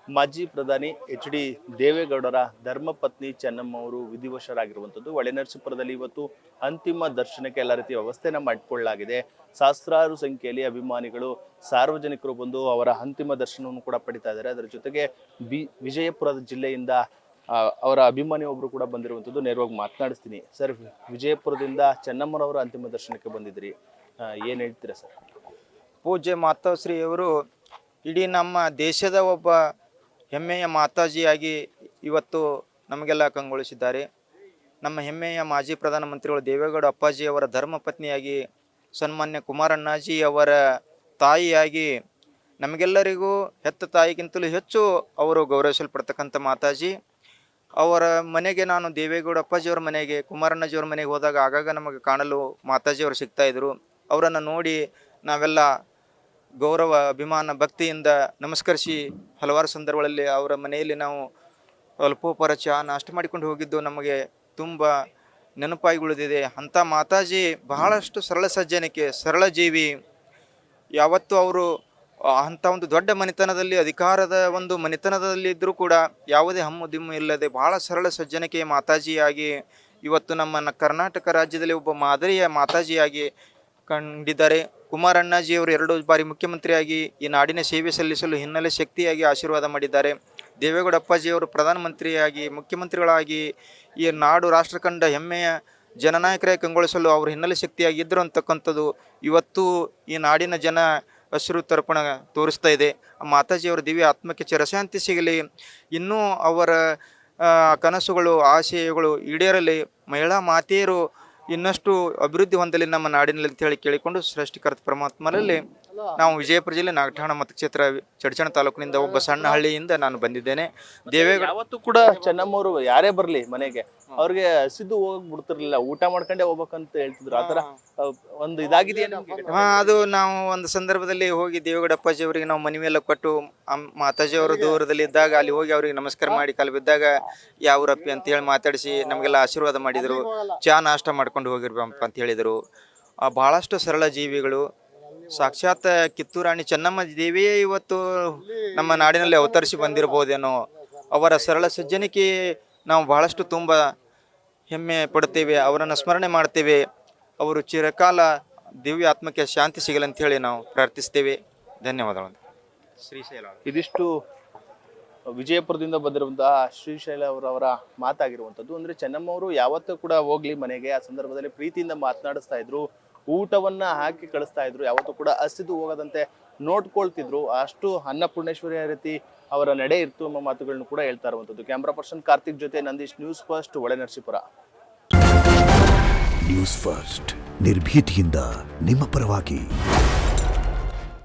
ಮಾಜಿ ಪ್ರಧಾನಿ ಎಚ್.ಡಿ. ದೇವೇಗೌಡರ ಧರ್ಮಪತ್ನಿ ಚೆನ್ನಮ್ಮ ಅವರು ವಿಧಿವಶರಾಗಿರುವಂಥದ್ದು. ಹೊಳೆನರಸೀಪುರದಲ್ಲಿ ಇವತ್ತು ಅಂತಿಮ ದರ್ಶನಕ್ಕೆ ಎಲ್ಲ ರೀತಿಯ ವ್ಯವಸ್ಥೆನ ಮಾಡಿಕೊಳ್ಳಲಾಗಿದೆ. ಸಹಸ್ರಾರು ಸಂಖ್ಯೆಯಲ್ಲಿ ಅಭಿಮಾನಿಗಳು, ಸಾರ್ವಜನಿಕರು ಬಂದು ಅವರ ಅಂತಿಮ ದರ್ಶನವನ್ನು ಕೂಡ ಪಡಿತಾ ಇದ್ದಾರೆ. ಅದರ ಜೊತೆಗೆ ವಿಜಯಪುರದ ಜಿಲ್ಲೆಯಿಂದ ಅವರ ಅಭಿಮಾನಿ ಒಬ್ರು ಕೂಡ ಬಂದಿರುವಂಥದ್ದು. ನೇರವಾಗಿ ಮಾತನಾಡಿಸ್ತೀನಿ. ಸರ್, ವಿಜಯಪುರದಿಂದ ಚೆನ್ನಮ್ಮನವರ ಅಂತಿಮ ದರ್ಶನಕ್ಕೆ ಬಂದಿದ್ರಿ, ಏನು ಹೇಳ್ತೀರಾ ಸರ್? ಪೂಜ್ಯ ಮಾತಾಶ್ರೀಯವರು ಇಡೀ ನಮ್ಮ ದೇಶದ ಒಬ್ಬ ಹೆಮ್ಮೆಯ ಮಾತಾಜಿಯಾಗಿ ಇವತ್ತು ನಮಗೆಲ್ಲ ಕಂಗೊಳಿಸಿದ್ದಾರೆ. ನಮ್ಮ ಹೆಮ್ಮೆಯ ಮಾಜಿ ಪ್ರಧಾನಮಂತ್ರಿಗಳು ದೇವೇಗೌಡ ಅಪ್ಪಾಜಿಯವರ ಧರ್ಮಪತ್ನಿಯಾಗಿ, ಸನ್ಮಾನ್ಯ ಕುಮಾರಣ್ಣಾಜಿ ಅವರ ತಾಯಿಯಾಗಿ, ನಮಗೆಲ್ಲರಿಗೂ ಹೆತ್ತ ತಾಯಿಗಿಂತಲೂ ಹೆಚ್ಚು ಅವರು ಗೌರವಿಸಲ್ಪಡ್ತಕ್ಕಂಥ ಮಾತಾಜಿ. ಅವರ ಮನೆಗೆ ನಾನು ದೇವೇಗೌಡ ಅಪ್ಪಾಜಿಯವರ ಮನೆಗೆ, ಕುಮಾರಣ್ಣಜಿಯವರ ಮನೆಗೆ ಹೋದಾಗ ಆಗಾಗ ನಮಗೆ ಕಾಣಲು ಮಾತಾಜಿಯವರು ಸಿಗ್ತಾಯಿದ್ರು. ಅವರನ್ನು ನೋಡಿ ನಾವೆಲ್ಲ ಗೌರವ, ಅಭಿಮಾನ, ಭಕ್ತಿಯಿಂದ ನಮಸ್ಕರಿಸಿ ಹಲವಾರು ಸಂದರ್ಭಗಳಲ್ಲಿ ಅವರ ಮನೆಯಲ್ಲಿ ನಾವು ಅಲ್ಪೋಪರ ಚಹಾ ನಾಷ್ಟ ಮಾಡಿಕೊಂಡು ಹೋಗಿದ್ದು ನಮಗೆ ತುಂಬ ನೆನಪಾಗಿ ಉಳಿದಿದೆ. ಅಂಥ ಮಾತಾಜಿ ಬಹಳಷ್ಟು ಸರಳ ಸಜ್ಜನಿಕೆ, ಸರಳ ಜೀವಿ. ಯಾವತ್ತೂ ಅವರು ಅಂಥ ಒಂದು ದೊಡ್ಡ ಮನೆತನದಲ್ಲಿ, ಅಧಿಕಾರದ ಒಂದು ಮನೆತನದಲ್ಲಿದ್ದರೂ ಕೂಡ ಯಾವುದೇ ಹಮ್ಮು ದಿಮ್ಮು ಇಲ್ಲದೆ ಬಹಳ ಸರಳ ಸಜ್ಜನಿಕೆಯ ಮಾತಾಜಿಯಾಗಿ ಇವತ್ತು ನಮ್ಮ ಕರ್ನಾಟಕ ರಾಜ್ಯದಲ್ಲಿ ಒಬ್ಬ ಮಾದರಿಯ ಮಾತಾಜಿಯಾಗಿ ಕಂಡಿದ್ದಾರೆ. ಕುಮಾರಣ್ಣಜಿಯವರು 2 ಬಾರಿ ಮುಖ್ಯಮಂತ್ರಿಯಾಗಿ ಈ ನಾಡಿನ ಸೇವೆ ಸಲ್ಲಿಸಲು ಹಿನ್ನೆಲೆ ಶಕ್ತಿಯಾಗಿ ಆಶೀರ್ವಾದ ಮಾಡಿದ್ದಾರೆ. ದೇವೇಗೌಡ ಅಪ್ಪಾಜಿಯವರು ಪ್ರಧಾನಮಂತ್ರಿಯಾಗಿ, ಮುಖ್ಯಮಂತ್ರಿಗಳಾಗಿ ಈ ನಾಡು ರಾಷ್ಟ್ರ ಕಂಡ ಹೆಮ್ಮೆಯ ಜನನಾಯಕರಾಗಿ ಕಂಗೊಳಿಸಲು ಅವರು ಹಿನ್ನೆಲೆ ಶಕ್ತಿಯಾಗಿದ್ದರು ಅಂತಕ್ಕಂಥದ್ದು ಇವತ್ತು ಈ ನಾಡಿನ ಜನ ಹಸಿರು ತರ್ಪಣ ತೋರಿಸ್ತಾ ಇದೆ. ಮಾತಾಜಿಯವರ ದಿವ್ಯ ಆತ್ಮಕ್ಕೆ ಚಿರಶಾಂತಿ ಸಿಗಲಿ, ಇನ್ನೂ ಅವರ ಕನಸುಗಳು, ಆಶಯಗಳು ಈಡೇರಲಿ, ಮಹಿಳಾ ಮಾತೆಯರು ಇನ್ನಷ್ಟು ಅಭಿವೃದ್ಧಿ ಹೊಂದಲಿ ನಮ್ಮ ನಾಡಿನಲ್ಲಿ ಅಂತ ಹೇಳಿ ಕೇಳಿಕೊಂಡು ಸೃಷ್ಟಿಕರ್ತ ಪರಮಾತ್ಮರಲ್ಲಿ ನಾವು ವಿಜಯಪುರ ಜಿಲ್ಲೆ ನಾಗಠಾಣ ಮತಕ್ಷೇತ್ರ ಚಡಚಣ ತಾಲೂಕಿನಿಂದ ಒಬ್ಬ ಸಣ್ಣ ಹಳ್ಳಿಯಿಂದ ನಾನು ಬಂದಿದ್ದೇನೆ. ದೇವೇಗೌಡ ಯಾವತ್ತೂ ಕೂಡ ಚೆನ್ನಮ್ಮವರು ಯಾರೇ ಬರ್ಲಿ ಮನೆಗೆ ಅವ್ರಿಗೆ ಹಸಿದು ಹೋಗಕ್ ಬಿಡ್ತಿರ್ಲಿಲ್ಲ, ಊಟ ಮಾಡ್ಕೊಂಡೇ ಹೋಗ್ಬೇಕಂತ ಹೇಳ್ತಿದ್ರು. ಆತರ ಒಂದು ಇದಾಗಿದೆಯಾ? ಅದು ನಾವು ಒಂದು ಸಂದರ್ಭದಲ್ಲಿ ಹೋಗಿ ದೇವೇಗೌಡ ಅಪ್ಪಾಜಿ ಅವರಿಗೆ ನಾವು ಮನವಿ ಎಲ್ಲ ಕೊಟ್ಟು, ಮಾತಾಜಿ ಅವರು ದೂರದಲ್ಲಿ ಇದ್ದಾಗ ಅಲ್ಲಿ ಹೋಗಿ ಅವರಿಗೆ ನಮಸ್ಕಾರ ಮಾಡಿ ಕಾಲು ಬಿದ್ದಾಗ ಯಾವ್ರಪ್ಪಿ ಅಂತ ಹೇಳಿ ಮಾತಾಡಿಸಿ ನಮಗೆಲ್ಲ ಆಶೀರ್ವಾದ ಮಾಡಿದರು. ಚಹಾ ನಾಷ್ಟ ಮಾಡ್ಕೊಂಡು ಹೋಗಿರ್ಬೇಕಪ್ಪ ಅಂತ ಹೇಳಿದರು. ಬಹಳಷ್ಟು ಸರಳ ಜೀವಿಗಳು. ಸಾಕ್ಷಾತ್ ಕಿತ್ತೂರಾಣಿ ಚೆನ್ನಮ್ಮ ದೇವಿಯೇ ಇವತ್ತು ನಮ್ಮ ನಾಡಿನಲ್ಲಿ ಅವತರಿಸಿ ಬಂದಿರಬಹುದೇನೋ. ಅವರ ಸರಳ ಸಜ್ಜನಿಕೆ ನಾವು ಬಹಳಷ್ಟು ತುಂಬ ಹೆಮ್ಮೆ ಪಡುತ್ತೇವೆ, ಅವರನ್ನು ಸ್ಮರಣೆ ಮಾಡ್ತೇವೆ. ಅವರು ಚಿರಕಾಲ ದಿವ್ಯ ಆತ್ಮಕ್ಕೆ ಶಾಂತಿ ಸಿಗಲಿ ಅಂತ ಹೇಳಿ ನಾವು ಪ್ರಾರ್ಥಿಸ್ತೇವೆ. ಧನ್ಯವಾದಗಳು. ಶ್ರೀಶೈಲ. ಇದಿಷ್ಟು ವಿಜಯಪುರದಿಂದ ಬಂದಿರುವಂತಹ ಶ್ರೀಶೈಲ ಅವರವರ ಮಾತಾಗಿರುವಂಥದ್ದು. ಅಂದ್ರೆ ಚೆನ್ನಮ್ಮ ಅವರು ಯಾವತ್ತೂ ಕೂಡ ಹೋಗ್ಲಿ ಮನೆಗೆ, ಆ ಸಂದರ್ಭದಲ್ಲಿ ಪ್ರೀತಿಯಿಂದ ಮಾತನಾಡಿಸ್ತಾ ಇದ್ರು, ಊಟವನ್ನ ಹಾಕಿ ಕಳಿಸ್ತಾ ಇದ್ರು, ಯಾವತ್ತೂ ಕೂಡ ಹಸಿದು ಹೋಗದಂತೆ ನೋಡ್ಕೊಳ್ತಿದ್ರು. ಅಷ್ಟು ಅನ್ನಪೂರ್ಣೇಶ್ವರಿ ರೀತಿ ಅವರ ನಡೆ ಇರ್ತು ಎಂಬ ಮಾತುಗಳನ್ನು ಕೂಡ ಹೇಳ್ತಾ ಇರುವಂಥದ್ದು. ಕ್ಯಾಮ್ರಾ ಪರ್ಸನ್ ಕಾರ್ತಿಕ್ ಜೊತೆ Nandish, news first, Holenarasipura. News first, ನಿರ್ಭೀತಿಯಿಂದ ನಿಮ್ಮ ಪರವಾಗಿ.